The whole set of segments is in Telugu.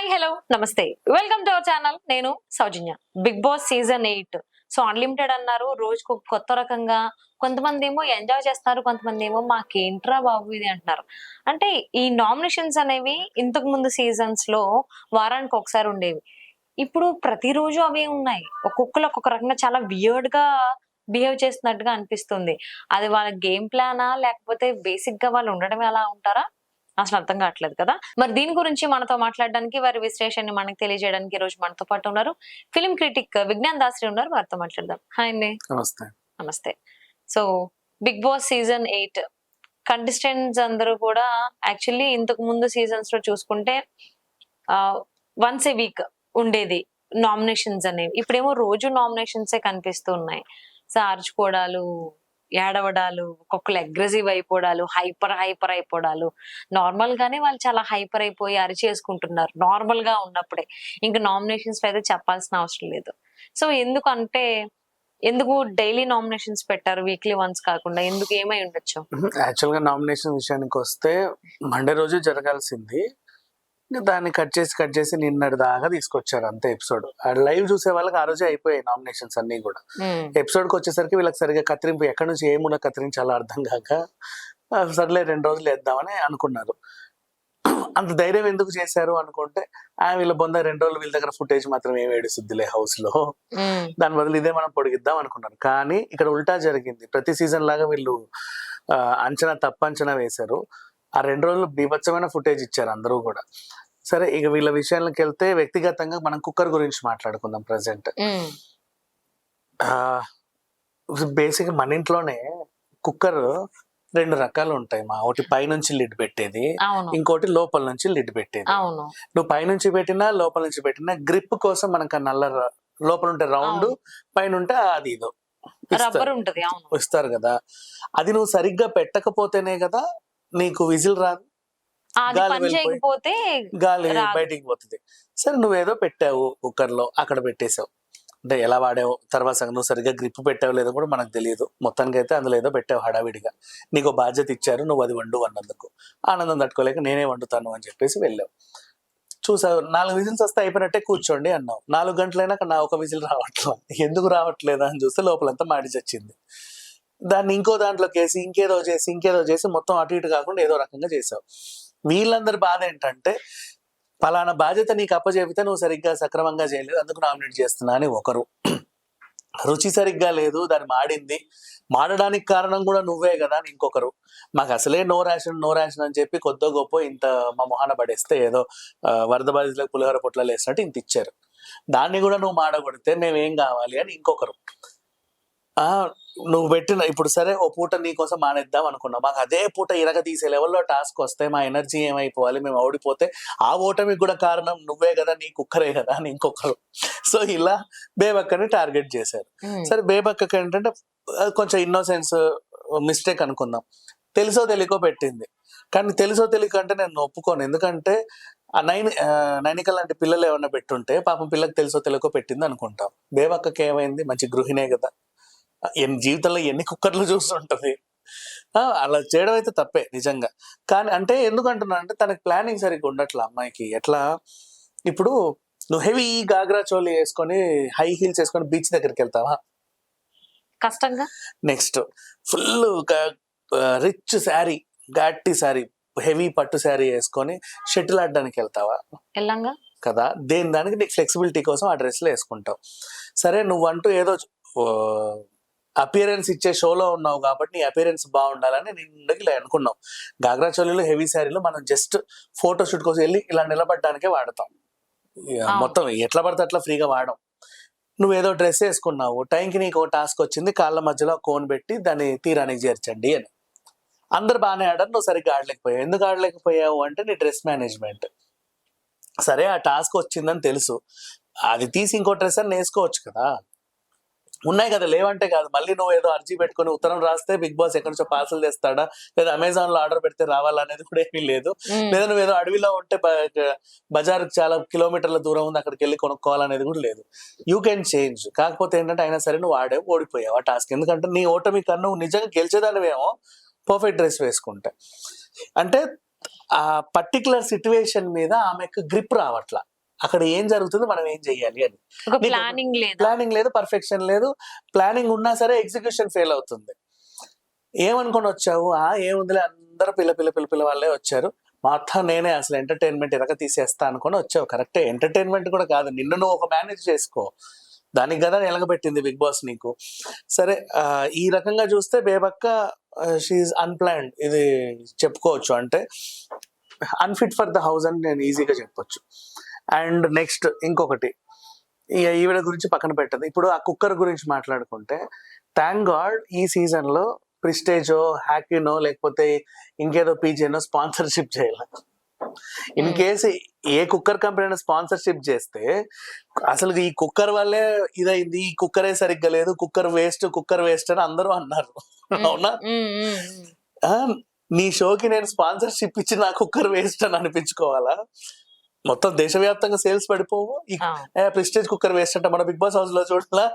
హాయ్ హలో నమస్తే వెల్కమ్ టు అవర్ ఛానల్. నేను Soujanya. Bigg Boss season 8 so unlimited అన్నారు. రోజుకు కొత్త రకంగా కొంతమంది ఏమో ఎంజాయ్ చేస్తున్నారు, కొంతమంది ఏమో మాకేంట్రా బాబు ఇది అంటున్నారు. అంటే ఈ నామినేషన్స్ అనేవి ఇంతకు ముందు సీజన్స్ లో వారానికి ఒకసారి ఉండేవి. ఇప్పుడు ప్రతిరోజు అవే ఉన్నాయి. ఒక్కొక్కరు ఒక్కొక్క రకంగా చాలా వియర్డ్ గా బిహేవ్ చేస్తున్నట్టుగా అనిపిస్తుంది. అది వాళ్ళ గేమ్ ప్లానా లేకపోతే బేసిక్ గా వాళ్ళు ఉండడమే అలా ఉంటారా? అసలు అర్థం కావట్లేదు కదా. మరి దీని గురించి మనతో మాట్లాడడానికి, వారి విశ్లేషణని మనకు తెలియజేయడానికి ఈ రోజు మనతో పాటు ఉన్నారు ఫిల్మ్ క్రిటిక్ విజ్ఞాన్ దాసరి ఉన్నారు. వారితో మాట్లాడదాం. హాయ్ అండి. నమస్తే. నమస్తే. So Bigg Boss season 8 contestants అందరూ కూడా యాక్చువల్లీ ఇంతకు ముందు సీజన్స్ లో చూసుకుంటే వన్స్ ఏ వీక్ ఉండేది నామినేషన్స్ అనేవి. ఇప్పుడేమో రోజు నామినేషన్సే కనిపిస్తూ ఉన్నాయి. సో అరుచుకోవడాలు, ఏడవడాలు, ఒక్కొక్కరు అగ్రెసివ్ అయిపోవడాలు, హైపర్ హైపర్ అయిపోవడాలు. నార్మల్ గానే వాళ్ళు చాలా హైపర్ అయిపోయి అరిచేసుకుంటున్నారు నార్మల్ గా ఉన్నప్పుడే. ఇంకా నామినేషన్స్ అయితే చెప్పాల్సిన అవసరం లేదు. సో ఎందుకు డైలీ నామినేషన్స్ పెట్టారు, వీక్లీ వన్స్ కాకుండా? ఎందుకు, ఏమై ఉండొచ్చు? యాక్చువల్ గా నామినేషన్ విషయానికి వస్తే మండే రోజు జరగాల్సింది, దాన్ని కట్ చేసి నిన్నటి దాకా తీసుకొచ్చారు అంతే. ఎపిసోడ్ లైవ్ చూసే వాళ్ళకి ఆ రోజే అయిపోయాయి నామినేషన్స్ అన్ని కూడా. ఎపిసోడ్ కి వచ్చేసరికి వీళ్ళకి సరిగా కత్తిరింపు ఎక్కడి నుంచి ఏమున్నా కత్తిరించాలో అర్థం కాక సర్లే 2 రోజులు వేద్దామని అనుకున్నారు. అంత ధైర్యం ఎందుకు చేశారు అనుకుంటే, వీళ్ళ బొంద 2 రోజులు వీళ్ళ దగ్గర ఫుటేజ్ మాత్రం ఏమి ఏడుస్తుందిలే హౌస్ లో, దాని బదులు ఇదే మనం పొడిగిద్దాం అనుకున్నారు. కానీ ఇక్కడ ఉల్టా జరిగింది. ప్రతి సీజన్ లాగా వీళ్ళు తప్పు అంచనా వేశారు. ఆ 2 రోజులు బీభత్సమైన ఫుటేజ్ ఇచ్చారు అందరూ కూడా. సరే, ఇక వీళ్ళ విషయాలకు వెళ్తే వ్యక్తిగతంగా మనం కుక్కర్ గురించి మాట్లాడుకుందాం. ప్రజెంట్ బేసిక్ మన ఇంట్లోనే కుక్కర్ 2 రకాలు ఉంటాయి. ఒకటి పైనుంచి లిడ్ పెట్టేది, ఇంకోటి లోపల నుంచి లిడ్ పెట్టేది. నువ్వు పైనుంచి పెట్టినా లోపల నుంచి పెట్టినా గ్రిప్ కోసం మనకు నల్ల లోపల ఉంటే రౌండ్, పైన ఉంటే అది ఇదో ఇస్తారు కదా. అది నువ్వు సరిగ్గా పెట్టకపోతేనే కదా నీకు విజిల్ రాదు, గాలి బయటికి పోతుంది. సరే, నువ్వేదో పెట్టావు కుక్కర్ లో, అక్కడ పెట్టేశావు. అంటే ఎలా వాడావు తర్వాత నువ్వు సరిగ్గా గ్రిప్ పెట్టావు లేదో కూడా మనకు తెలియదు. మొత్తానికి అయితే అందులో ఏదో పెట్టావు హడావిడిగా. నీకు బాధ్యత ఇచ్చారు, నువ్వు అది వండు అన్నందుకు ఆనందం తట్టుకోలేక నేనే వండుతాను అని చెప్పేసి వెళ్ళావు. చూసావు, 4 విజిల్స్ వస్తే అయిపోయినట్టే కూర్చోండి అన్నావు. 4 గంటలైనాక నా ఒక విజిల్ రావట్లేదు. ఎందుకు రావట్లేదా అని చూస్తే లోపలంతా మాడి చచ్చింది. దాన్ని ఇంకో దాంట్లోకి వేసి ఇంకేదో చేసి మొత్తం అటు ఇటు కాకుండా ఏదో రకంగా చేసావు. వీళ్ళందరి బాధ ఏంటంటే, పలానా బాధ్యత నీకు అప్పచెబితే నువ్వు సరిగ్గా సక్రమంగా చేయలేదు, అందుకు నామినేట్ చేస్తున్నా అని ఒకరు. రుచి సరిగ్గా లేదు, దాన్ని మాడడానికి కారణం కూడా నువ్వే కదా అని ఇంకొకరు. మాకు అసలే నో రేషన్ అని చెప్పి కొద్దో గొప్ప ఇంత మా మొహాన పడేస్తే ఏదో వరద బాధితులకు పులిహోర పొట్లాలు వేసినట్టు ఇంత ఇచ్చారు, దాన్ని కూడా నువ్వు మాడగొడితే మేమేం కావాలి అని ఇంకొకరు. నువ్వు పెట్టిన ఇప్పుడు సరే ఓ పూట నీకోసం మానేద్దాం అనుకున్నావు, మాకు అదే పూట ఇరగ తీసే లెవెల్లో టాస్క్ వస్తే మా ఎనర్జీ ఏమైపోవాలి, మేము ఓడిపోతే ఆ ఓటమికి కూడా కారణం నువ్వే కదా, నీ కుక్కరే కదా అని ఇంకొకరు. సో ఇలా బేబక్కని టార్గెట్ చేశారు. సరే, బేబక్కకి ఏంటంటే కొంచెం ఇన్నోసెన్స్ మిస్టేక్ అనుకుందాం, తెలుసో తెలియకో పెట్టింది. కానీ తెలుసో తెలియక అంటే నేను ఒప్పుకోను. ఎందుకంటే ఆ నైనిక లాంటి పిల్లలు ఏమన్నా పెట్టుంటే పాపం పిల్లకి తెలుసో తెలియకో పెట్టింది అనుకుంటాం. బేబక్కకి ఏమైంది, మంచి గృహిణే కదా, జీవితంలో ఎన్ని కుక్కర్లు చూస్తుంటది. అలా చేయడం అయితే తప్పే నిజంగా. కానీ అంటే ఎందుకంటున్నా అంటే, తనకి ప్లానింగ్ సరిగ్గా ఉండట్లా అమ్మాయికి. ఎట్లా, ఇప్పుడు నువ్వు హెవీ గాగ్రా చోలి వేసుకొని హై హీల్స్ వేసుకొని బీచ్ దగ్గరికి వెళ్తావా? కష్టంగా. నెక్స్ట్ ఫుల్ రిచ్ శారీ, గట్టి శారీ, హెవీ పట్టు శారీ వేసుకొని షటిల్ ఆడడానికి వెళ్తావా? కదా. దానికి నీకు ఫ్లెక్సిబిలిటీ కోసం ఆ డ్రెస్లో వేసుకుంటావు. సరే, నువ్వంటూ ఏదో అపియరెన్స్ ఇచ్చే షోలో ఉన్నావు కాబట్టి నీ అపియరెన్స్ బాగుండాలని నిండుకి ఇలా అనుకున్నావు. గాగ్రా చోలీలు, హెవీ శారీలు మనం జస్ట్ ఫోటోషూట్ కోసం వెళ్ళి ఇలా నిలబడడానికే వాడతాం. మొత్తం ఎట్లా పడితే అట్లా ఫ్రీగా వాడడం. నువ్వేదో డ్రెస్ వేసుకున్నావు, టైంకి నీకు ఒక టాస్క్ వచ్చింది, కాళ్ళ మధ్యలో కోన్ పెట్టి దాన్ని తీరానికి చేర్చండి అని. అందరు బాగానే ఆడారు, నువ్వు సరిగ్గా ఆడలేకపోయావు. ఎందుకు ఆడలేకపోయావు అంటే నీ డ్రెస్ మేనేజ్మెంట్. సరే, ఆ టాస్క్ వచ్చిందని తెలుసు, అది తీసి ఇంకో డ్రెస్ అని వేసుకోవచ్చు కదా. ఉన్నాయి కదా, లేవంటే కాదు. మళ్ళీ నువ్వు ఏదో అర్జీ పెట్టుకుని ఉత్తరం రాస్తే బిగ్ బాస్ ఎక్కడి నుంచో పార్సల్ తెస్తాడా, లేదా అమెజాన్ లో ఆర్డర్ పెడితే రావాలనేది కూడా ఏమీ లేదు. లేదా నువ్వు ఏదో అడవిలో ఉంటే బజార్ చాలా కిలోమీటర్ల దూరం ఉంది, అక్కడికి వెళ్ళి కొనుక్కోవాలనేది కూడా లేదు. You can change. కాకపోతే ఏంటంటే, అయినా సరే నువ్వు ఓడిపోయావు ఆ టాస్క్. ఎందుకంటే నీ ఓటమి కన్నా నువ్వు నిజంగా గెలిచేదానివేమో పర్ఫెక్ట్ డ్రెస్ వేసుకుంటే. అంటే ఆ పర్టికులర్ సిచ్యువేషన్ మీద ఆమెకు గ్రిప్ రావట్లా. అక్కడ ఏం జరుగుతుంది, మనం ఏం చెయ్యాలి అని. ఒక ప్లానింగ్ లేదు. ప్లానింగ్ లేదు, పర్ఫెక్షన్ లేదు. ప్లానింగ్ ఉన్నా సరే ఎగ్జిక్యూషన్ ఫెయిల్ అవుతుంది. ఏమనుకొని వచ్చావు, ఏముందిలే అందరూ పిల్ల వాళ్ళే వచ్చారు, మొత్తం నేనే అసలు ఎంటర్టైన్మెంట్ ఎరగ తీసేస్తా అనుకొని వచ్చావు. కరెక్టే, ఎంటర్టైన్మెంట్ కూడా కాదు, నిన్ను నువ్వు ఒక మేనేజ్ చేసుకో, దానికి కదా ఎలగబెట్టింది బిగ్ బాస్ నీకు. సరే, ఈ రకంగా చూస్తే బేబక్క షీఈ్ అన్ప్లాన్డ్, ఇది చెప్పుకోవచ్చు. అంటే అన్ఫిట్ ఫర్ ద హౌస్ అని నేను ఈజీగా చెప్పొచ్చు. అండ్ నెక్స్ట్ ఇంకొకటి, ఈవిడ గురించి పక్కన పెట్టదు. ఇప్పుడు ఆ కుక్కర్ గురించి మాట్లాడుకుంటే, థ్యాంక్ గాడ్ ఈ సీజన్ లో ప్రిస్టేజో, హ్యాకీనో, లేకపోతే ఇంకేదో పీజీనో స్పాన్సర్షిప్ చేయాలి. In case A cooker company sponsorship చేస్తే అసలు ఈ కుక్కర్ వల్లే ఇదైంది, ఈ కుక్కరే సరిగ్గా లేదు, కుక్కర్ వేస్ట్ అని అందరూ అన్నారు. అవునా? నీ షోకి నేను స్పాన్సర్షిప్ ఇచ్చి నా కుక్కర్ వేస్ట్ అని అనిపించుకోవాలా? మొత్తం దేశవ్యాప్తంగా సేల్స్ పడిపోవు. ప్రెస్టేజ్ కుక్కర్ వేస్ట్ అంటే మన బిగ్ బాస్ హౌస్ లో చూడలా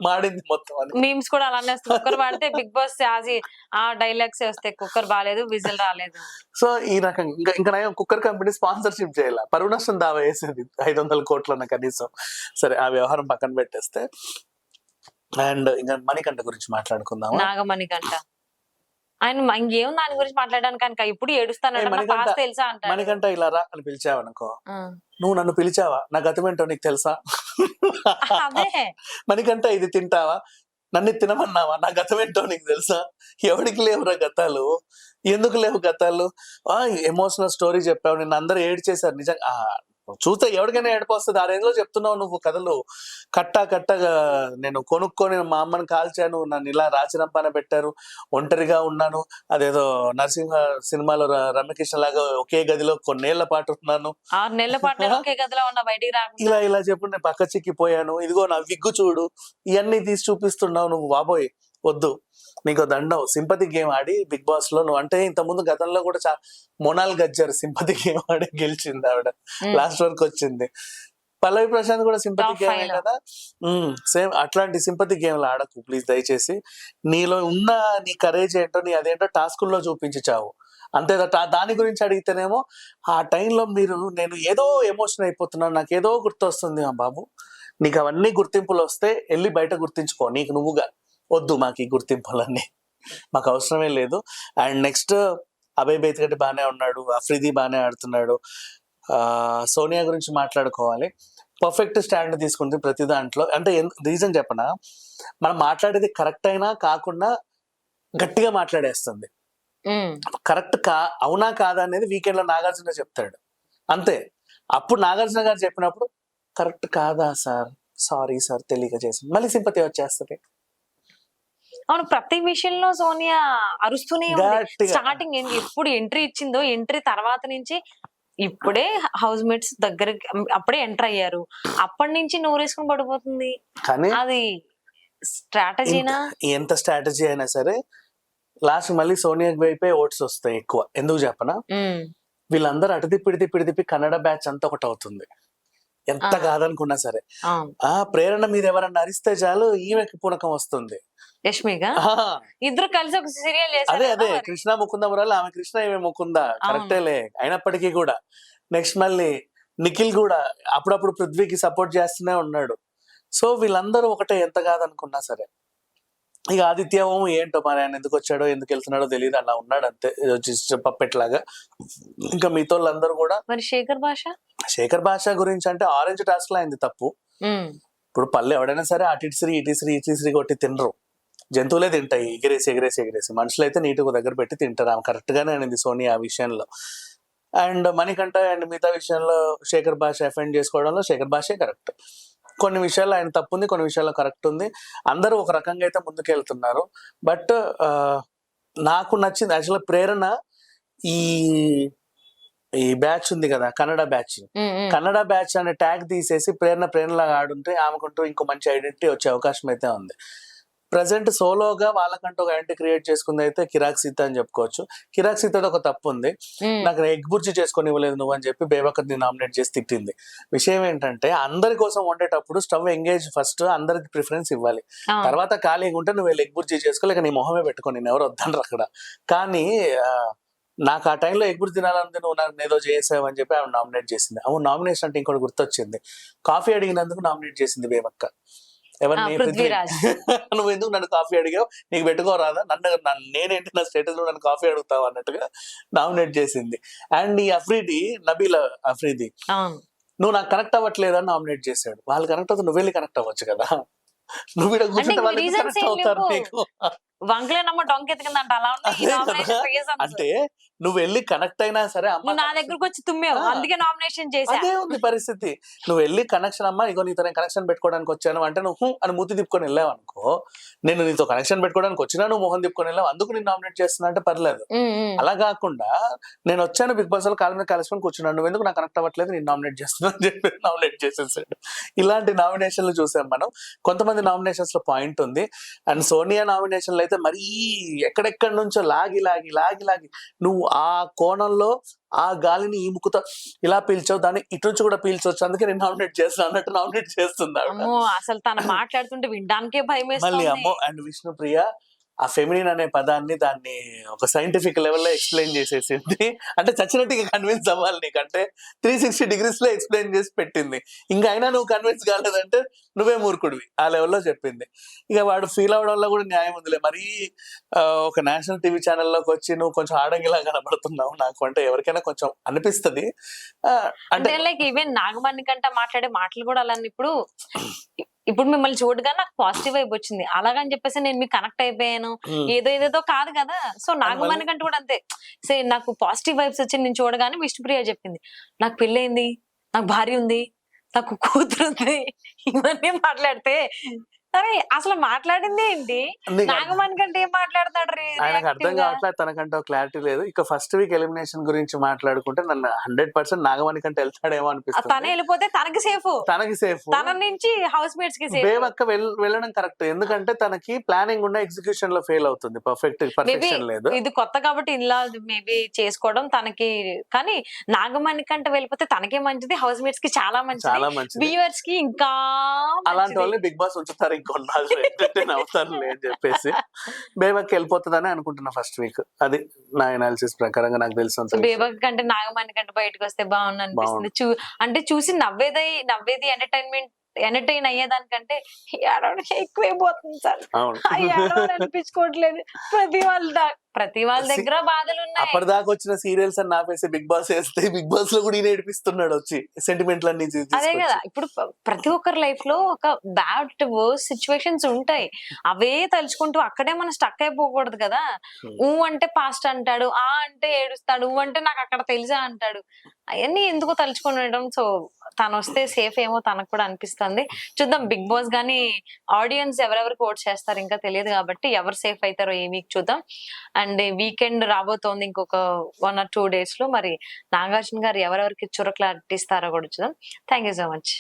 మాడింది మొత్తం. మీమ్స్ కూడా అలానే కుక్కర్ వాడితే బిగ్ బాస్ ఆ డైలాగ్స్ వస్తాయి, కుక్కర్ బాగాలేదు, విజిల్ రాలేదు. సో ఈ రకంగా ఇంకా కుక్కర్ కంపెనీ స్పాన్సర్షిప్ చేయాల, పరువు నష్టం దావా వేసేది 500 కోట్లన్న కనీసం. సరే, ఆ వ్యవహారం పక్కన పెట్టేస్తే, అండ్ ఇంకా మణికంఠ గురించి మాట్లాడుకుందాం. నాగమణికంఠ ఆయన ఇంకేం దాని గురించి మాట్లాడడానికి కనుక ఇప్పుడు ఏడుస్తాను తెలుసా అంట. మణికంఠ ఇలా రా అని పిలిచావనుకో, నువ్వు నన్ను పిలిచావా, నా గతం ఏంటో నీకు తెలుసా? మణికంఠ ఇది తింటావా, నన్ను తినమన్నావా, నా గతం ఏంటో నీకు తెలుసా? ఎవరికి లేవురా గతాలు, ఎందుకు లేవు గతాలు? ఎమోషనల్ స్టోరీ చెప్పావు, నిన్ను అందరూ ఏడ్ చేశారు. నిజంగా చూస్తే ఎవరికైనా ఏడుపు వస్తుంది. ఆ రేంజ్ లో చెప్తున్నావు నువ్వు కథలు. కట్టగా నేను కొనుక్కొని మా అమ్మని కాల్చాను, నన్ను ఇలా రాచిరంపాన పెట్టారు, ఒంటరిగా ఉన్నాను, అదేదో నరసింహ సినిమాలో రమ్యకృష్ణ లాగా ఒకే గదిలో కొన్నేళ్ల పాటు ఉన్నాను, 6 నెలల పాటు ఒకే గదిలో ఉన్నా, బయటికి రాకుండా ఇలా చెప్పు, నేను పక్క చిక్కిపోయాను, ఇదిగో నా విగ్గు చూడు, ఇవన్నీ తీసి చూపిస్తున్నావు నువ్వు. బాబోయ్ వద్దు, నీకు దండం. సింపతి గేమ్ ఆడి బిగ్ బాస్ లో నువ్వు, అంటే ఇంత ముందు గతంలో కూడా మొనాల్ గజ్జర్ సింపతి గేమ్ ఆడి గెలిచింది, ఆవిడ లాస్ట్ వరకు వచ్చింది. పల్లవి ప్రశాంత్ కూడా సింపతి గేమ్ కదా. సేమ్ అట్లాంటి సింపతి గేమ్లు ఆడకు ప్లీజ్, దయచేసి. నీలో ఉన్న నీ కరేజ్ ఏంటో, నీ అదేంటో టాస్కుల్లో చూపించి చావు. అంతే, దాని గురించి అడిగితేనేమో ఆ టైంలో నేను ఏదో ఎమోషన్ అయిపోతున్నాను, నాకు ఏదో గుర్తొస్తుంది. బాబు, నీకు అవన్నీ గుర్తింపులు వస్తే వెళ్ళి బయట గుర్తించుకో, నీకు నువ్వుగా. వద్దు మాకు ఈ గుర్తింపులన్నీ, మాకు అవసరమే లేదు. అండ్ నెక్స్ట్, అభయ్ బేతిగడ్డి బాగానే ఉన్నాడు, అఫ్రిది బాగానే ఆడుతున్నాడు. సోనియా గురించి మాట్లాడుకోవాలి. పర్ఫెక్ట్ స్టాండ్ తీసుకుంటుంది ప్రతి దాంట్లో. అంటే రీజన్ చెప్పనా, మనం మాట్లాడేది కరెక్ట్ అయినా కాకుండా గట్టిగా మాట్లాడేస్తుంది. కరెక్ట్ అవునా కాదా అనేది వీకెండ్ లో నాగార్జున చెప్తాడు, అంతే. అప్పుడు నాగార్జున గారు చెప్పినప్పుడు కరెక్ట్ కాదా సార్, సారీ సార్ తెలియక చేసింది, మళ్ళీ సింపతి వచ్చేస్తుంది. అవును, ప్రతి విషయంలో సోనియా అరుస్తూనే ఉంది. స్టార్టింగ్ ఎప్పుడు ఎంట్రీ ఇచ్చిందో, ఎంట్రీ తర్వాత నుంచి ఇప్పుడే హౌస్ మేట్స్ దగ్గర అప్పుడే ఎంటర్ అయ్యారు, అప్పటి నుంచి నోరేసుకుని పడిపోతుంది. కానీ అది స్ట్రాటజీనా? ఎంత స్ట్రాటజీ అయినా సరే లాస్ట్ మళ్ళీ సోనియా వైపే ఓట్స్ వస్తాయి ఎక్కువ. ఎందుకు చెప్పనా, వీళ్ళందరూ అటు తిప్పి కన్నడ బ్యాచ్ అంతా ఒకటి అవుతుంది. ఎంత కాదనుకున్నా సరే, ప్రేరణ మీద ఎవరన్నా అరిస్తే చాలు ఈమెకి పూనకం వస్తుంది. యష్మిగా ఇద్దరు కలిసి ఒక సీరియల్ చేశారు. అదే కృష్ణ ముకుంద మురాలు, ఆమె కృష్ణ ఈమె ముకుంద, కరెక్టేలే. అయినప్పటికీ కూడా నెక్స్ట్ మళ్ళీ నిఖిల్ కూడా అప్పుడప్పుడు పృథ్వీకి సపోర్ట్ చేస్తూనే ఉన్నాడు. సో వీళ్ళందరూ ఒకటే, ఎంత కాదనుకున్నా సరే. ఇక ఆదిత్య ఏంటో మరి ఆయన ఎందుకు వచ్చాడో ఎందుకు వెళ్తున్నాడో తెలియదు, అలా ఉన్నాడు అంతే పప్పెట్లాగా. ఇంకా మిగతా వాళ్ళందరూ కూడా. మరి శేఖర్ భాష గురించి అంటే ఆరెంజ్ టాస్క్ లో అయింది తప్పు. ఇప్పుడు పల్లె ఎవడైనా సరే ఇటీశ్రీ కొట్టి తినరు, జంతువులే తింటాయి ఎగిరేసి. మనుషులు అయితే నీటుగా దగ్గర పెట్టి తింటారు. ఆమె కరెక్ట్ గానే అనింది సోనియా ఆ విషయంలో. అండ్ మణికంఠ అండ్ మిగతా విషయంలో శేఖర్ భాష అఫెండ్ చేసుకోవడంలో శేఖర్ భాషే కరెక్ట్. కొన్ని విషయాల్లో ఆయన తప్పు ఉంది, కొన్ని విషయాల్లో కరెక్ట్ ఉంది. అందరూ ఒక రకంగా అయితే ముందుకెళ్తున్నారు. బట్ నాకు నచ్చింది యాక్చువల్గా ప్రేరణ ఈ బ్యాచ్ ఉంది కదా, కన్నడ బ్యాచ్ అనే ట్యాగ్ తీసేసి ప్రేరణలాగా ఆడుంటే ఆమెకుంటూ ఇంకో మంచి ఐడెంటిటీ వచ్చే అవకాశం అయితే ఉంది. ప్రజెంట్ సోలోగా వాళ్ళకంటూ ఒక ఐడెంటిటీ క్రియేట్ చేసుకుంది అయితే కిరాక్ సీత అని చెప్పుకోవచ్చు. కిరాక్ సీతతో ఒక తప్పు ఉంది, నాకు ఎగ్ బుర్జీ చేసుకొని ఇవ్వలేదు నువ్వు అని చెప్పి బేబక్కని నామినేట్ చేసి తిట్టింది. విషయం ఏంటంటే అందరి కోసం వండేటప్పుడు స్టవ్ ఎంగేజ్ ఫస్ట్, అందరికి ప్రిఫరెన్స్ ఇవ్వాలి. తర్వాత ఖాళీగా ఉంటే నువ్వు ఎగ్ బుర్జీ చేసుకోలేక నీ మొహమే పెట్టుకో, నేను ఎవరు వద్దనరు అక్కడ. కానీ నాకు ఆ టైంలో ఎగురు తినాలంటే నువ్వు నన్ను ఏదో చేసావు అని చెప్పి ఆమె నామినేట్ చేసింది. అవును, నామినేషన్ అంటే ఇంకోటి గుర్తొచ్చింది, కాఫీ అడిగినందుకు నామినేట్ చేసింది బేబక్క. ఎవరిని? పృథ్వీ. పృథ్వీరాజ్. నువ్వు ఎందుకు నన్ను కాఫీ అడిగావు, నీకు పెట్టుకోరాదా, నేనేంటి నా స్టేటస్ లో నన్ను కాఫీ అడుగుతావు అన్నట్టుగా నామినేట్ చేసింది. అండ్ ఈ అఫ్రీది, నబీల్ అఫ్రీది, అవును. నువ్వు నాకు కనెక్ట్ అవ్వట్లేదని నామినేట్ చేశాడు. వాళ్ళు కనెక్ట్ అవుతా నువ్వు వెళ్ళి కనెక్ట్ అవ్వచ్చు కదా, నువ్వు ఇక్కడ కూర్చుంటే వాళ్ళు reasons కనెక్ట్ ఏం అవుతారు లేవు. నీకు. వంకలేనమ్మ డొంక ఎత్తుకుందంట, అలా ఉన్నాయి ఈ అదే కదా. nomination reasons. అంటే నువ్వు వెళ్ళి కనెక్ట్ అయినా సరే అమ్మ నువ్వు నా దగ్గరకు వచ్చి తుమ్మావు, ఆ. అందుకే నామినేషన్ చేశా. అదే ఉంది పరిస్థితి. నువ్వు వెళ్ళి కనెక్షన్ అమ్మా ఇగో నీతో కనెక్షన్ పెట్టుకోవడానికి వచ్చాను అంటే నువ్వు హూ అని మూతి తిప్పుకొని వెళ్ళావు అనుకో, నేను నీతో కనెక్షన్ పెట్టుకోవడానికి వచ్చినా నువ్వు మొహం తిప్పుకొని వెళ్ళావు అందుకు నేను నామినేట్ చేస్తున్నా అంటే పర్లేదు. అలా కాకుండా నేను వచ్చాను బిగ్ బాస్ లో కాళ్ళ మీద కలిసిపోయి కూర్చున్నాను, నువ్వు ఎందుకు నాకు కనెక్ట్ అవ్వట్లేదు, నేను నామినేట్ చేస్తున్నా అని చెప్పి నామినేట్ చేసేసాడు. ఇలాంటి నామినేషన్లు చూసాం మనం. కొంతమంది నామినేషన్స్ లో పాయింట్ ఉంది. అండ్ సోనియా నామినేషన్లు అయితే మరీ ఎక్కడెక్కడి నుంచో లాగి లాగి లాగి లాగి నువ్వు ఆ కోణంలో ఆ గాలిని ఈ ముక్కుతో ఇలా పీల్చావు, దాన్ని ఇటు నుంచి కూడా పీల్చవచ్చు, అందుకే నేను నామినేట్ చేస్తాను అన్నట్టు నామినేట్ చేస్తుంది ఆవిడ. అమ్మో, అసలు తను మాట్లాడుతుంటే వినడానికే భయం మళ్ళీ వేస్తుంది. అమ్మో, అండ్ విష్ణుప్రియ ఆ ఫెమినిన్ అనే పదాన్ని దాన్ని ఒక సైంటిఫిక్ లెవెల్లో ఎక్స్ప్లెయిన్ చేసేసింది. అంటే చచ్చినట్టుగా కన్విన్స్ అవ్వాలి నీకంటే 360 degrees లో ఎక్స్ప్లెయిన్ చేసి పెట్టింది. ఇంకా అయినా నువ్వు కన్విన్స్ కాలేదంటే నువ్వే మూర్ఖుడివి ఆ లెవెల్లో చెప్పింది. ఇక వాడు ఫీల్ అవడంలో కూడా న్యాయం ఉందిలే. మరీ ఒక నేషనల్ టీవీ ఛానల్లోకి వచ్చి నువ్వు కొంచెం ఆడంగిలా కనబడుతున్నావు నాకు అంటే ఎవరికైనా కొంచెం అనిపిస్తుంది. అంటే అంటే లైక్ ఈవెన్ నాగమణి కంటే మాట్లాడే మాటలు కూడా అలా ఇప్పుడు మిమ్మల్ని చూడగా నాకు పాజిటివ్ వైబ్ వచ్చింది, అలాగని చెప్పేసి నేను మీకు కనెక్ట్ అయిపోయాను ఏదో కాదు కదా. సో నాగమణి కంటే కూడా అంతే, సే నాకు పాజిటివ్ వైబ్స్ వచ్చి నేను చూడగానే విష్ణుప్రియ చెప్పింది నాకు పెళ్ళైంది, నాకు భార్య ఉంది, నాకు కూతురు ఉంది, ఇవన్నీ మాట్లాడితే అరే అసలు మాట్లాడింది ఏంటి, నాగమణి కంటే ఏం మాట్లాడతాడు ఆయనకు అర్థం కావట్లేదు, తనకంటే క్లారిటీ లేదు. ఇక ఫస్ట్ వీక్ ఎలిమినేషన్ గురించి మాట్లాడుకుంటే నన్ను 100% నాగమణి కంటే వెళ్తాడేమో తనే అనిపిస్తుంది. వెళ్ళిపోతే తనకి సేఫ్, తనకి సేఫ్, తన నుంచి హౌస్ మేట్స్ కి సేఫ్. బేవక్క వెళ్ళడం కరెక్ట్, ఎందుకంటే తనకి ప్లానింగ్ ఉన్న ఎగ్జిక్యూషన్ లో ఫెయిల్ అవుతుంది, పర్ఫెక్షన్ లేదు. ఇది కొత్త కాబట్టి ఇలా మేబీ చేసుకోవడం తనకి, కానీ నాగమణి కంటే వెళ్ళిపోతే తనకే మంచిది, హౌస్ మేట్స్ కి చాలా చాలా మంచిది. వ్యూవర్స్ కి ఇంకా అలాంటి వాళ్ళని బిగ్ బాస్ ఉంచుతారు ఇంకొన్నాళ్ళు ఎంటర్టైన్ అవుతారులే అని చెప్పేసి. బేవక్క వెళ్ళిపోతుందని అనుకుంటున్నా ఫస్ట్ వీక్. అది నా ఎనాలిసిస్ ప్రకారంగా నాకు తెలిసినంత. బేబక్ కంటే నాగమణి కంటే బయటకు వస్తే బాగుంది అనిపిస్తుంది. అంటే చూసి నవ్వేది ఎంటర్టైన్ అయ్యేదానికంటే ఎక్కువైపోతుంది సార్, అనిపించుకోవట్లేదు. ప్రతి వాళ్ళ దగ్గర బాధలు ఉన్నాయి. అప్పటిదాకా వచ్చిన సీరియల్స్ అని ఆపేసి బిగ్ బాస్ వేస్తే బిగ్ బాస్ లో కూడా ఈయన ఏడిపిస్తున్నాడు వచ్చి సెంటిమెంట్లన్నీ. అదే కదా, ఇప్పుడు ప్రతి ఒక్కరి లైఫ్ లో ఒక బ్యాడ్ వర్స్ సిచ్యువేషన్స్ ఉంటాయి, అవే తలుచుకుంటూ అక్కడే మనం స్టక్ అయిపోకూడదు కదా. ఊ అంటే పాస్ట్ అంటాడు, ఆ అంటే ఏడుస్తాడు, ఊ అంటే నాకు అక్కడ తెలుసా అంటాడు, అవన్నీ ఎందుకో తలుచుకొని ఉండడం. సో తను వస్తే సేఫ్ ఏమో తనకు కూడా అనిపిస్తుంది. చూద్దాం బిగ్ బాస్ గానీ ఆడియన్స్ ఎవరెవరికి ఓట్ చేస్తారు ఇంకా తెలియదు కాబట్టి ఎవరు సేఫ్ అవుతారో ఈ వీక్ చూద్దాం. అండ్ వీకెండ్ రాబోతోంది ఇంకొక 1 or 2 days లో, మరి నాగార్జున గారు ఎవరెవరికి చురకలు అట్టిస్తారో కూడా చూద్దాం. Thank you so much.